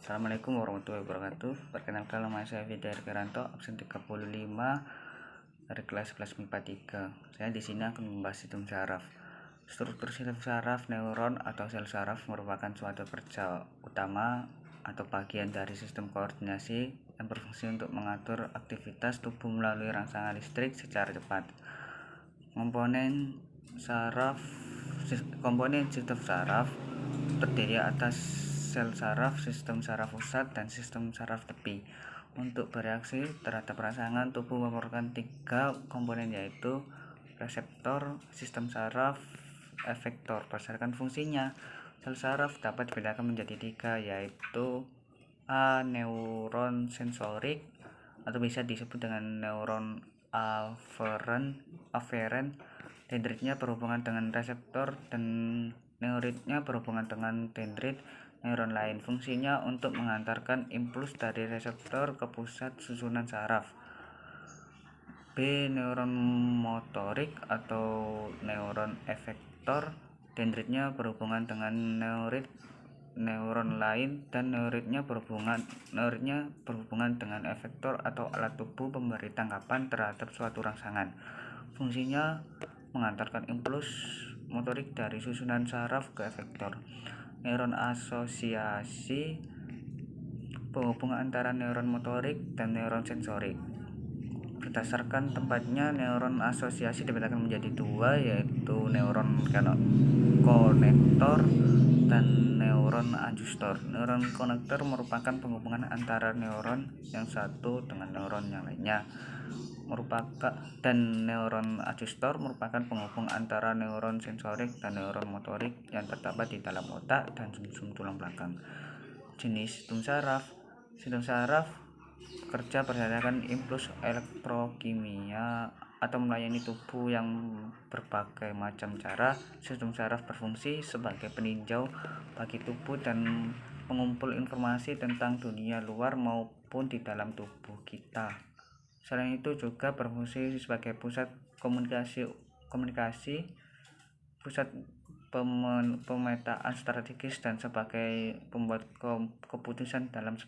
Assalamualaikum warahmatullahi wabarakatuh. Perkenalkan, nama saya Vida Ergaranto, absen 35 dari kelas 11 MIPA 3. Saya di sini akan membahas sistem saraf. Struktur sistem saraf neuron atau sel saraf merupakan suatu kerja utama atau bagian dari sistem koordinasi yang berfungsi untuk mengatur aktivitas tubuh melalui rangsangan listrik secara cepat. Komponen sistem saraf terdiri atas sel saraf, sistem saraf pusat, dan sistem saraf tepi. Untuk bereaksi terhadap rangsangan, tubuh memerlukan 3 komponen, yaitu reseptor, sistem saraf, efektor. Berdasarkan fungsinya, sel saraf dapat dibedakan menjadi 3, yaitu A. Neuron sensorik atau bisa disebut dengan neuron aferen. Dendritnya berhubungan dengan reseptor dan neuritnya berhubungan dengan dendrit neuron lain. Fungsinya untuk mengantarkan impuls dari reseptor ke pusat susunan saraf. B. Neuron motorik atau neuron efektor. Dendritnya berhubungan dengan neuron lain dan neuritnya berhubungan dengan efektor atau alat tubuh pemberi tangkapan terhadap suatu rangsangan. Fungsinya mengantarkan impuls motorik dari susunan saraf ke efektor. Neuron asosiasi, penghubung antara neuron motorik dan neuron sensorik. Berdasarkan tempatnya, neuron asosiasi dibedakan menjadi 2, yaitu neuron konektor dan neuron adjustor. Neuron konektor merupakan penghubungan antara neuron yang satu dengan neuron yang lainnya, dan neuron adjustor merupakan penghubung antara neuron sensorik dan neuron motorik yang terdapat di dalam otak dan sumsum tulang belakang. Jenis sistem saraf bekerja berdasarkan impuls elektrokimia atau melayani tubuh yang berbagai macam cara. Sistem saraf berfungsi sebagai peninjau bagi tubuh dan pengumpul informasi tentang dunia luar maupun di dalam tubuh kita. Selain itu juga berfungsi sebagai pusat komunikasi, pusat pemetaan strategis, dan sebagai pembuat keputusan dalam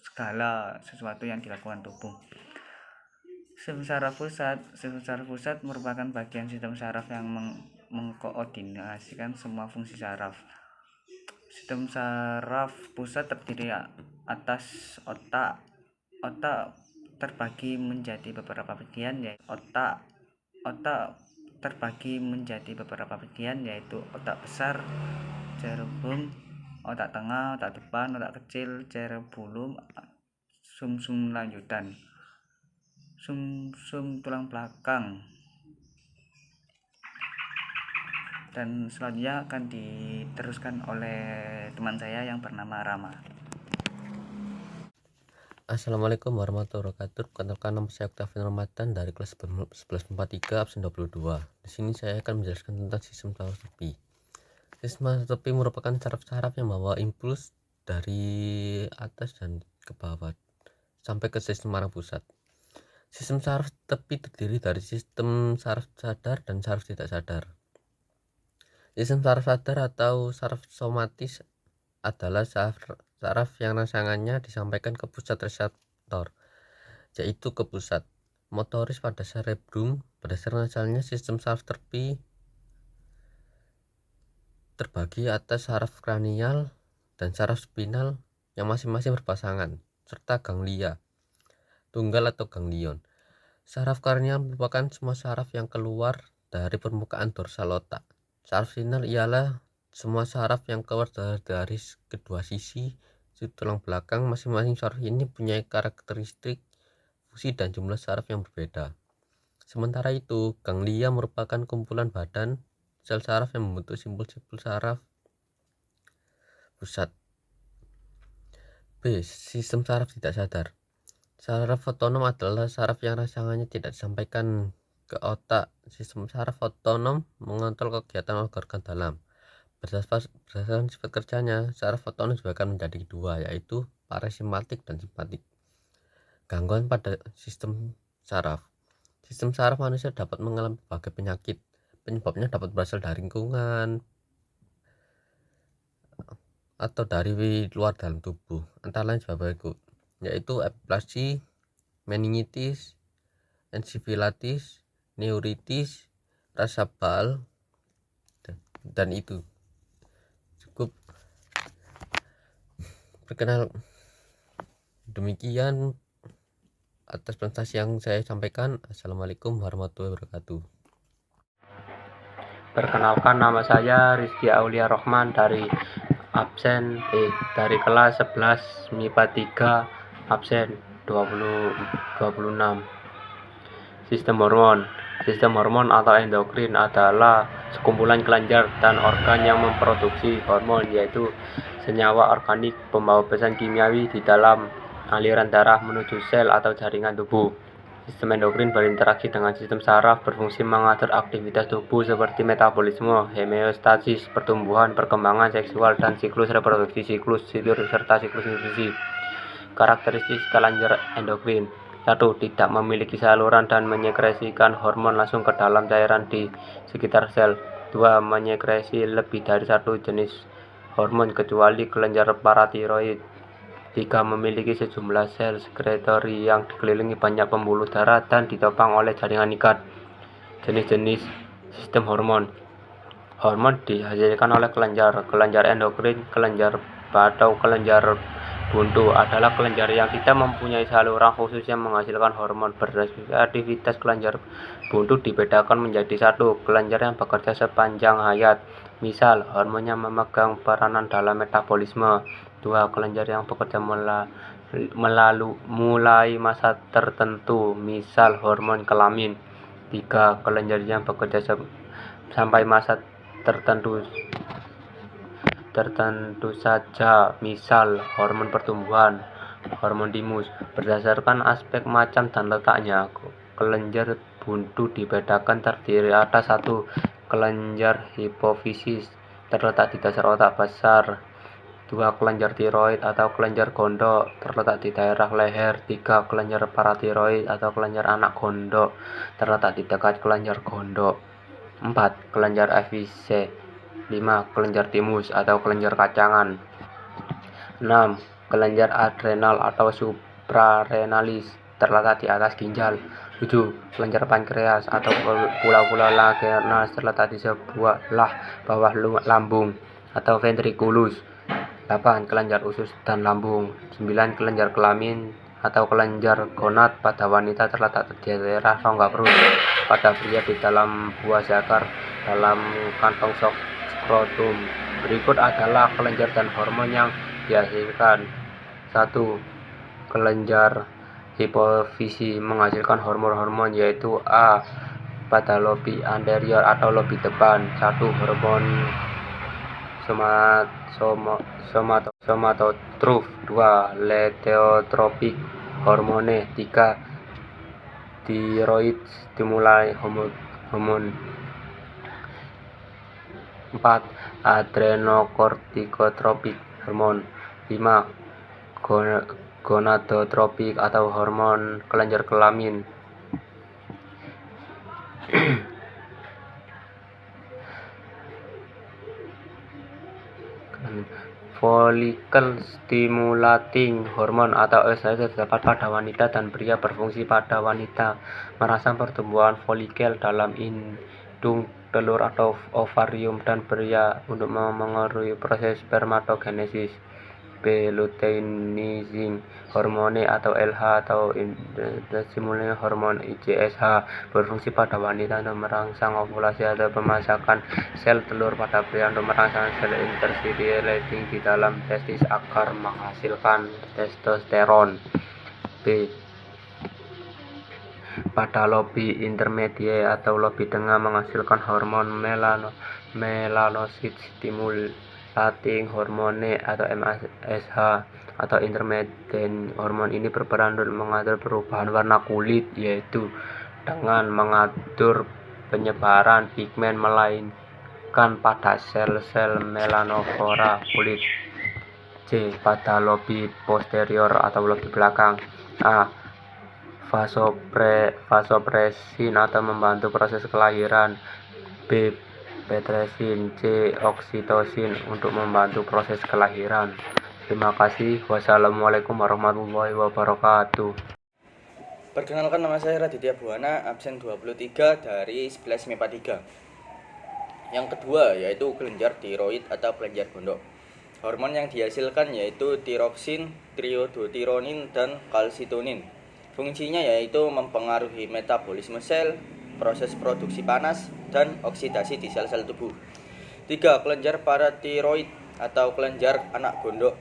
segala sesuatu yang dilakukan tubuh. Sistem saraf pusat merupakan bagian sistem saraf yang mengkoordinasikan semua fungsi saraf. Sistem saraf pusat terdiri atas otak. Otak terbagi menjadi beberapa bagian, yaitu otak besar, cerebellum, otak tengah, otak depan, otak kecil, cerebellum, sumsum lanjutan, sumsum tulang belakang, dan selanjutnya akan diteruskan oleh teman saya yang bernama Rama. Assalamualaikum warahmatullahi wabarakatuh. Perkenalkan, nama saya Octavian Ramadan dari kelas 11 MIPA 3 absen 22. Di sini saya akan menjelaskan tentang sistem saraf tepi. Sistem saraf tepi merupakan saraf-saraf yang membawa impuls dari atas dan ke bawah sampai ke sistem saraf pusat. Sistem saraf tepi terdiri dari sistem saraf sadar dan saraf tidak sadar. Sistem saraf sadar atau saraf somatis adalah saraf yang rangsangannya disampaikan ke pusat reseptor, yaitu ke pusat motoris pada cerebrum. Berdasarkan asalnya, sistem saraf tepi terbagi atas saraf kranial dan saraf spinal yang masing-masing berpasangan, serta ganglia tunggal atau ganglion. Saraf kranial merupakan semua saraf yang keluar dari permukaan dorsal otak. Saraf spinal ialah semua saraf yang keluar dari kedua sisi tulang belakang. Masing-masing saraf ini punya karakteristik, fungsi, dan jumlah saraf yang berbeda. Sementara itu, ganglia merupakan kumpulan badan sel saraf yang membentuk simpul-simpul saraf pusat. B. Sistem saraf tidak sadar. Saraf otonom adalah saraf yang rangsangannya tidak disampaikan ke otak. Sistem saraf otonom mengontrol kegiatan organ dalam. Berdasarkan sifat kerjanya, saraf otonom dibagi menjadi 2, yaitu parasimpatik dan simpatik. Gangguan pada sistem saraf. Sistem saraf manusia dapat mengalami berbagai penyakit. Penyebabnya dapat berasal dari lingkungan atau dari luar dalam tubuh, antara lain sebab berikut, yaitu aplasia, meningitis, ensifalitis, neuritis, rasa bal, dan itu cukup. Perkenal, demikian atas presentasi yang saya sampaikan. Assalamualaikum warahmatullahi wabarakatuh. Perkenalkan, nama saya Rizky Aulia Rohman dari dari kelas 11 MIPA 3 absen 26. Sistem hormon atau endokrin adalah sekumpulan kelenjar dan organ yang memproduksi hormon, yaitu senyawa organik pembawa pesan kimiawi di dalam aliran darah menuju sel atau jaringan tubuh. Sistem endokrin berinteraksi dengan sistem saraf, berfungsi mengatur aktivitas tubuh seperti metabolisme, homeostasis, pertumbuhan, perkembangan seksual, dan siklus reproduksi, siklus tidur, serta siklus nutrisi. Karakteristik kelenjar endokrin: 1. Tidak memiliki saluran dan menyekresikan hormon langsung ke dalam cairan di sekitar sel. 2. Menyekresi lebih dari satu jenis hormon kecuali kelenjar paratiroid. 3. Memiliki sejumlah sel sekretory yang dikelilingi banyak pembuluh darah dan ditopang oleh jaringan ikat. Jenis-jenis sistem hormon. Hormon dihasilkan oleh kelenjar endokrin. Kelenjar atau kelenjar buntu adalah kelenjar yang tidak mempunyai saluran khusus yang menghasilkan hormon. Berdasarkan aktivitas kelenjar buntu dibedakan menjadi: 1. Kelenjar yang bekerja sepanjang hayat, misal hormonnya memegang peranan dalam metabolisme. 2. Kelenjar yang bekerja mulai masa tertentu, misal hormon kelamin. 3. Kelenjar yang bekerja sampai masa tertentu saja, misal hormon pertumbuhan, hormon timus. Berdasarkan aspek macam dan letaknya, kelenjar buntu dibedakan terdiri atas: 1. Kelenjar hipofisis terletak di dasar otak besar. 2. Kelenjar tiroid atau kelenjar gondok terletak di daerah leher. 3. Kelenjar paratiroid atau kelenjar anak gondok terletak di dekat kelenjar gondok. 4. Kelenjar efise. 5. Kelenjar timus atau kelenjar kacangan. 6. Kelenjar adrenal atau suprarenalis terletak di atas ginjal. 7. Kelenjar pankreas atau pula-pula Langerhans terletak di sebelah bawah lambung atau ventriculus. 8. Kelenjar usus dan lambung. 9. Kelenjar kelamin atau kelenjar gonad pada wanita terletak di daerah rongga perut. Pada pria di dalam buah zakar dalam kantong skrotum. Berikut adalah kelenjar dan hormon yang dihasilkan. 1. Kelenjar hipofisi menghasilkan hormon-hormon, yaitu: A. Pada lobi anterior atau lobi depan. 1. Hormon somatotrof. 2. Leukotriense hormone. 3. Thyroid stimuli hormone. 4. Adrenocorticotropic hormone. 5. Gonadotropik atau hormon kelenjar kelamin. Follicle stimulating hormone atau FSH terdapat pada wanita dan pria, berfungsi pada wanita merangsang pertumbuhan folikel dalam indung telur atau ovarium, dan pria untuk mengaruhi proses spermatogenesis. B. Luteinizing hormone atau LH atau stimulating hormone IGSH, berfungsi pada wanita untuk merangsang ovulasi atau pemasakan sel telur, pada pria untuk merangsang sel interstimulating di dalam testis agar menghasilkan testosteron. B. Pada lobi intermediate atau lobi tengah menghasilkan hormon melanocyte stimulating hormone atau MSH atau intermediate. Hormon ini berperan untuk mengatur perubahan warna kulit, yaitu dengan mengatur penyebaran pigmen melainkan pada sel-sel melanovora kulit. C. Pada lobi posterior atau lobi belakang. A. Vasopressin atau membantu proses kelahiran. B. petresin, C. oksitosin untuk membantu proses kelahiran. Terima kasih. Wassalamualaikum warahmatullahi wabarakatuh. Perkenalkan, nama saya Raditya Buwana, absen 23 dari 11 MIPA 3. Yang kedua yaitu kelenjar tiroid atau kelenjar gondok. Hormon yang dihasilkan yaitu tiroksin, triodotironin, dan kalsitonin. Fungsinya yaitu mempengaruhi metabolisme sel, proses produksi panas, dan oksidasi di sel-sel tubuh. 3. Kelenjar paratiroid atau kelenjar anak gondok.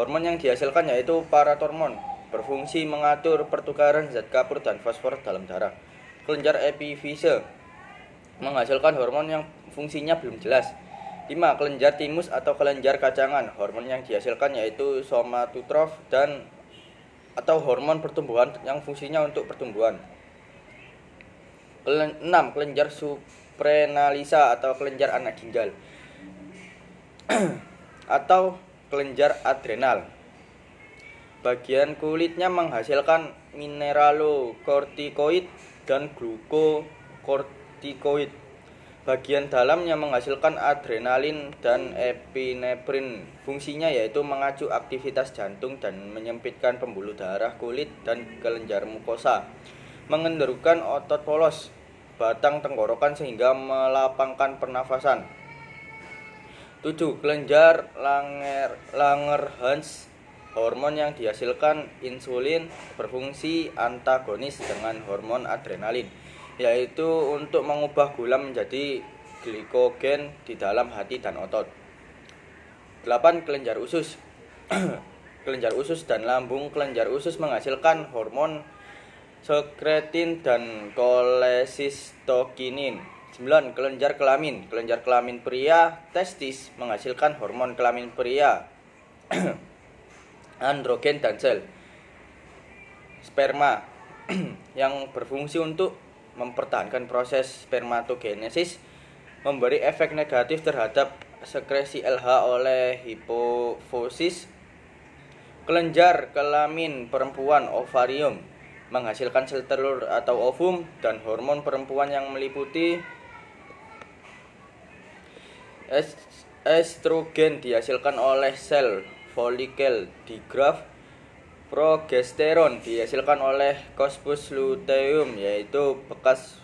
Hormon yang dihasilkan yaitu paratormon, berfungsi mengatur pertukaran zat kapur dan fosfor dalam darah. Kelenjar epifise menghasilkan hormon yang fungsinya belum jelas. 5. Kelenjar timus atau kelenjar kacangan. Hormon yang dihasilkan yaitu somatotrof dan atau hormon pertumbuhan yang fungsinya untuk pertumbuhan. 6. Kelenjar suprenalisa atau kelenjar anak ginjal atau kelenjar adrenal. Bagian kulitnya menghasilkan mineralokortikoid dan glukokortikoid. Bagian dalamnya menghasilkan adrenalin dan epinefrin. Fungsinya yaitu mengacu aktivitas jantung dan menyempitkan pembuluh darah kulit dan kelenjar mukosa, mengendurkan otot polos batang tenggorokan sehingga melapangkan pernafasan. 7. Kelenjar Langerhans. Hormon yang dihasilkan insulin berfungsi antagonis dengan hormon adrenalin, yaitu untuk mengubah gula menjadi glikogen di dalam hati dan otot. 8. Kelenjar usus. Kelenjar usus dan lambung. Kelenjar usus menghasilkan hormon sekretin dan kolesistokinin. 9. Kelenjar kelamin. Kelenjar kelamin pria, testis, menghasilkan hormon kelamin pria, androgen, dan sel sperma yang berfungsi untuk mempertahankan proses spermatogenesis, memberi efek negatif terhadap sekresi LH oleh hipofisis. Kelenjar kelamin perempuan ovarium menghasilkan sel telur atau ovum dan hormon perempuan yang meliputi estrogen dihasilkan oleh sel folikel di graf. Progesteron dihasilkan oleh corpus luteum, yaitu bekas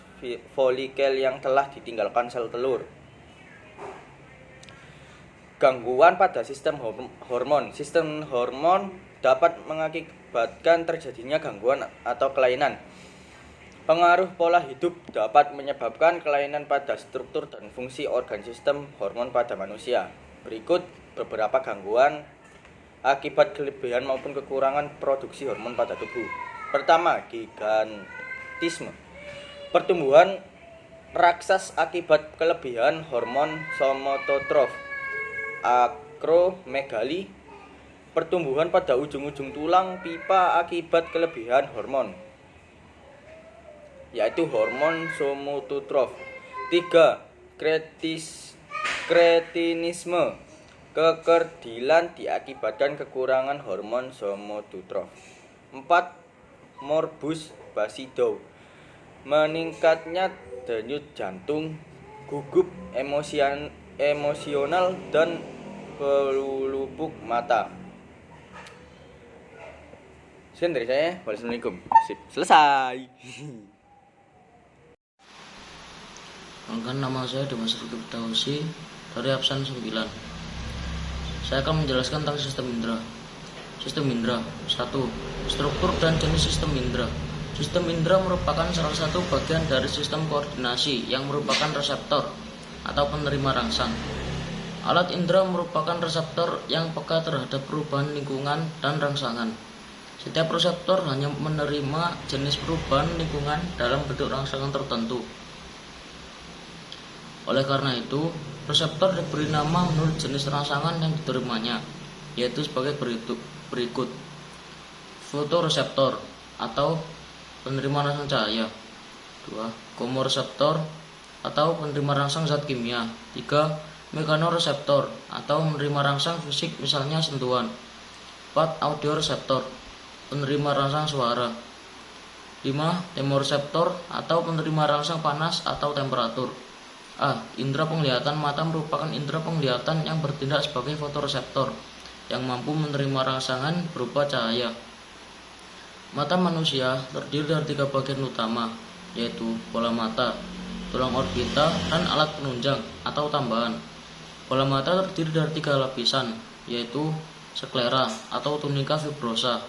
folikel yang telah ditinggalkan sel telur. Gangguan pada sistem hormon. Sistem hormon dapat mengakibatkan terjadinya gangguan atau kelainan. Pengaruh pola hidup dapat menyebabkan kelainan pada struktur dan fungsi organ sistem hormon pada manusia. Berikut beberapa gangguan akibat kelebihan maupun kekurangan produksi hormon pada tubuh. Pertama, gigantisme. Pertumbuhan raksas akibat kelebihan hormon somatotrof. Akromegali. Pertumbuhan pada ujung-ujung tulang pipa akibat kelebihan hormon, yaitu hormon somatotrof. 3. Kretinisme. Kekerdilan diakibatkan kekurangan hormon somatotrof. 4. Morbus Basedow. Meningkatnya denyut jantung, gugup emosional, dan pelupuk mata. Sekian dari saya. Wassalamualaikum. Sip, selesai. Nama saya Dimas Riki Tausi dari absen 9. Saya akan menjelaskan tentang sistem indera. Sistem indera. 1. Struktur dan jenis sistem indera. Sistem indera merupakan salah satu bagian dari sistem koordinasi yang merupakan reseptor atau penerima rangsang. Alat indera merupakan reseptor yang peka terhadap perubahan lingkungan dan rangsangan. Setiap reseptor hanya menerima jenis perubahan lingkungan dalam bentuk rangsangan tertentu. Oleh karena itu, reseptor diberi nama menurut jenis rangsangan yang diterimanya, yaitu sebagai berikut. Fotoreseptor atau penerima rangsang cahaya. 2. Komoreseptor atau penerima rangsang zat kimia. 3. Mekanoreseptor atau menerima rangsang fisik, misalnya sentuhan. 4. Audioreseptor, penerima rangsang suara. 5. Termoreseptor atau penerima rangsang panas atau temperatur. A. Indera penglihatan mata merupakan indera penglihatan yang bertindak sebagai fotoreseptor yang mampu menerima rangsangan berupa cahaya. Mata manusia terdiri dari 3 bagian utama, yaitu bola mata, tulang orbita, dan alat penunjang atau tambahan. Bola mata terdiri dari 3 lapisan, yaitu sklera atau tunika fibrosa,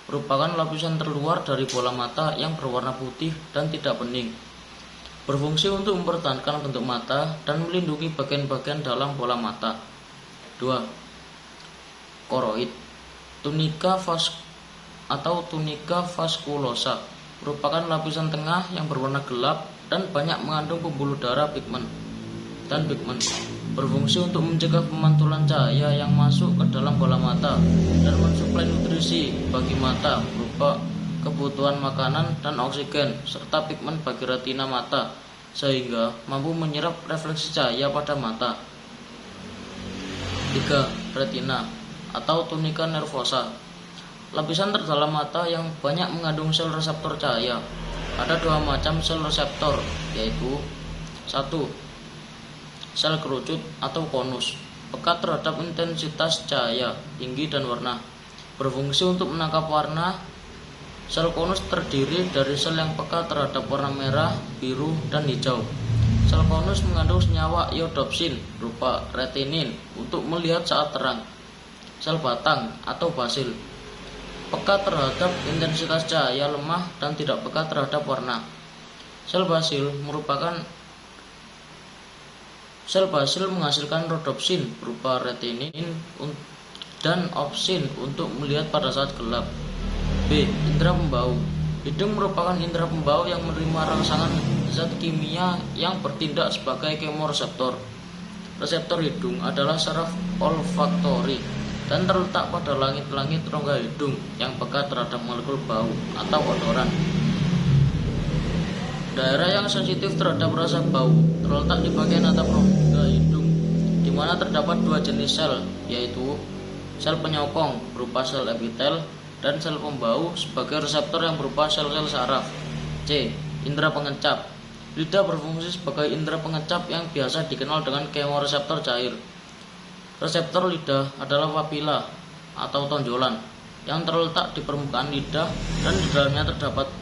merupakan lapisan terluar dari bola mata yang berwarna putih dan tidak bening. Berfungsi untuk mempertahankan bentuk mata dan melindungi bagian-bagian dalam bola mata. 2. Koroid. Tunika vaskulosa merupakan lapisan tengah yang berwarna gelap dan banyak mengandung pembuluh darah pigmen. Berfungsi untuk mencegah pemantulan cahaya yang masuk ke dalam bola mata dan mensuplai nutrisi bagi mata berupa kebutuhan makanan dan oksigen serta pigmen bagi retina mata sehingga mampu menyerap refleksi cahaya pada mata. 3. Retina atau tunika nervosa. Lapisan terdalam mata yang banyak mengandung sel reseptor cahaya. Ada 2 macam sel reseptor, yaitu 1. Sel kerucut atau konus, peka terhadap intensitas cahaya, tinggi dan warna. Berfungsi untuk menangkap warna. Sel konus terdiri dari sel yang peka terhadap warna merah, biru, dan hijau. Sel konus mengandung senyawa iodopsin berupa retinin untuk melihat saat terang. Sel batang atau basil, peka terhadap intensitas cahaya lemah dan tidak peka terhadap warna. Sel basil menghasilkan rodopsin berupa retinin dan opsin untuk melihat pada saat gelap. B. Indera pembau. Hidung merupakan indera pembau yang menerima rangsangan zat kimia yang bertindak sebagai kemoreseptor. Reseptor hidung adalah saraf olfaktori dan terletak pada langit-langit rongga hidung yang peka terhadap molekul bau atau odoran. Daerah yang sensitif terhadap rasa bau terletak di bagian atap rongga hidung, di mana terdapat 2 jenis sel, yaitu sel penyokong berupa sel epitel dan sel pembau sebagai reseptor yang berupa sel-sel saraf. C. Indera pengecap. Lidah berfungsi sebagai indera pengecap yang biasa dikenal dengan kemoreseptor cair. Reseptor lidah adalah papila atau tonjolan yang terletak di permukaan lidah dan di dalamnya terdapat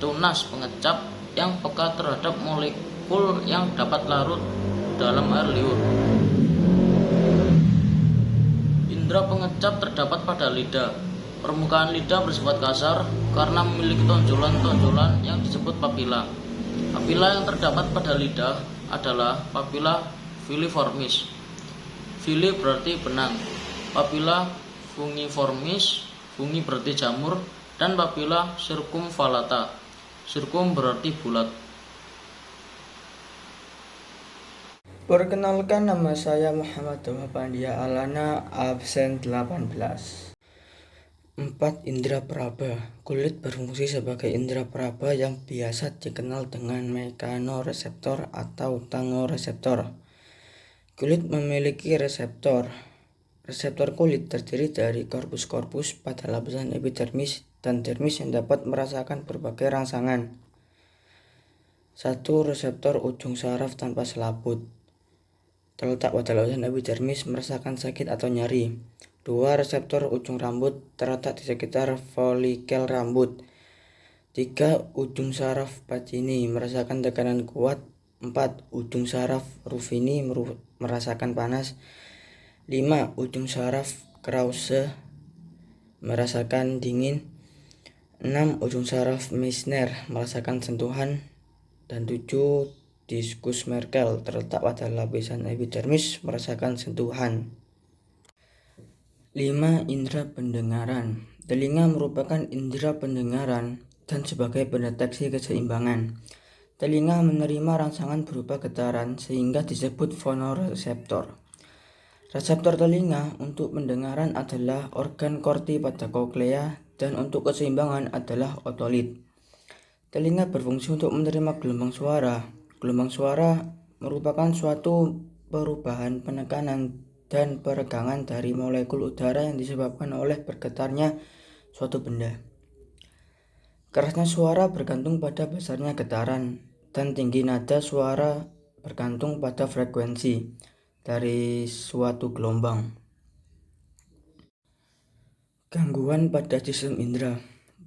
tunas pengecap yang peka terhadap molekul yang dapat larut dalam air liur. Indera pengecap terdapat pada lidah. Permukaan lidah bersifat kasar karena memiliki tonjolan-tonjolan yang disebut papila. Papila yang terdapat pada lidah adalah papila filiformis. Fili berarti benang, papila fungiformis, fungi berarti jamur, dan papila circumvallata. Circum berarti bulat. Perkenalkan, nama saya Muhammad Doma Pandia Alana, absen 18. 4. Indera peraba. Kulit berfungsi sebagai indera peraba yang biasa dikenal dengan mekanoreseptor atau tangoreseptor. Kulit memiliki reseptor. Reseptor kulit terdiri dari korpus-korpus pada lapisan epidermis dan dermis yang dapat merasakan berbagai rangsangan. 1. Reseptor ujung saraf tanpa selaput, terletak pada lapisan epidermis, merasakan sakit atau nyeri. 2. Reseptor ujung rambut, terletak di sekitar folikel rambut. 3. Ujung saraf Pacini, merasakan tekanan kuat. 4. Ujung saraf Ruffini, merasakan panas. 5. Ujung saraf Krause, merasakan dingin. 6. Ujung saraf Meissner, merasakan sentuhan. Dan 7. Diskus Merkel, terletak pada lapisan epidermis, merasakan sentuhan. 5. Indera pendengaran. Telinga merupakan indera pendengaran dan sebagai pendeteksi keseimbangan. Telinga menerima rangsangan berupa getaran sehingga disebut fonoreseptor. Reseptor telinga untuk pendengaran adalah organ korti pada koklea dan untuk keseimbangan adalah otolit. Telinga berfungsi untuk menerima gelombang suara. Gelombang suara merupakan suatu perubahan penekanan dan peregangan dari molekul udara yang disebabkan oleh bergetarnya suatu benda. Kerasnya suara bergantung pada besarnya getaran, dan tinggi nada suara bergantung pada frekuensi dari suatu gelombang. Gangguan pada sistem indera.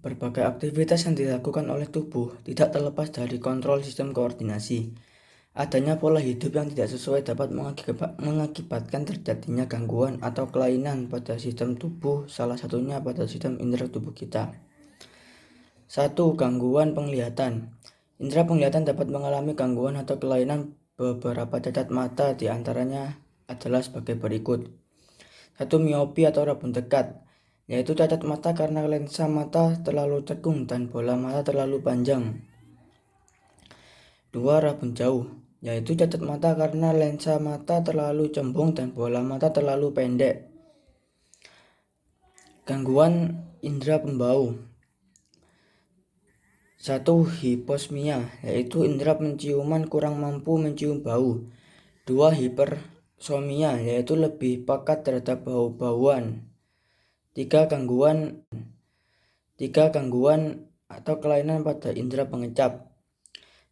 Berbagai aktivitas yang dilakukan oleh tubuh tidak terlepas dari kontrol sistem koordinasi. Adanya pola hidup yang tidak sesuai dapat mengakibatkan terjadinya gangguan atau kelainan pada sistem tubuh, salah satunya pada sistem indera tubuh kita. 1. Gangguan penglihatan. Indera penglihatan dapat mengalami gangguan atau kelainan beberapa cacat mata, diantaranya adalah sebagai berikut. 1. Miopi atau rabun dekat, yaitu cacat mata karena lensa mata terlalu cekung dan bola mata terlalu panjang. 2. Rabun jauh, yaitu cacat mata karena lensa mata terlalu cembung dan bola mata terlalu pendek. Gangguan indera pembau. 1. Hiposmia, yaitu indera penciuman kurang mampu mencium bau. 2. Hipersomia, yaitu lebih pekat terhadap bau-bauan. 3. Gangguan atau kelainan pada indera pengecap,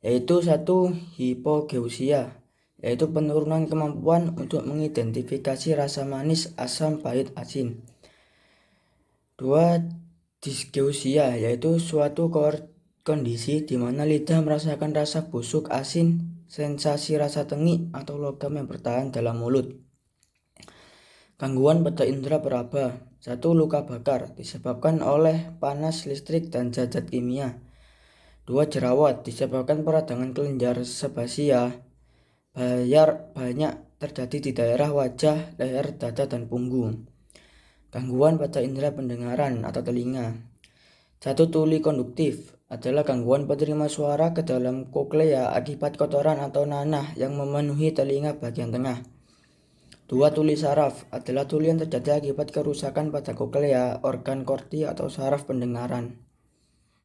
yaitu 1. Hipogeusia, yaitu penurunan kemampuan untuk mengidentifikasi rasa manis, asam, pahit, asin. 2. Dysgeusia, yaitu suatu kondisi di mana lidah merasakan rasa busuk, asin, sensasi rasa tengik atau logam yang bertahan dalam mulut. Gangguan pada indera peraba. 1. Luka bakar disebabkan oleh panas listrik dan zat-zat kimia. 2. Jerawat disebabkan peradangan kelenjar sebasia. Banyak terjadi di daerah wajah, leher, dada, dan punggung. Gangguan pada indera pendengaran atau telinga. 1. Tuli konduktif adalah gangguan penerima suara ke dalam koklea akibat kotoran atau nanah yang memenuhi telinga bagian tengah. 2. Tuli saraf adalah tuli yang terjadi akibat kerusakan pada koklea, organ korti atau saraf pendengaran.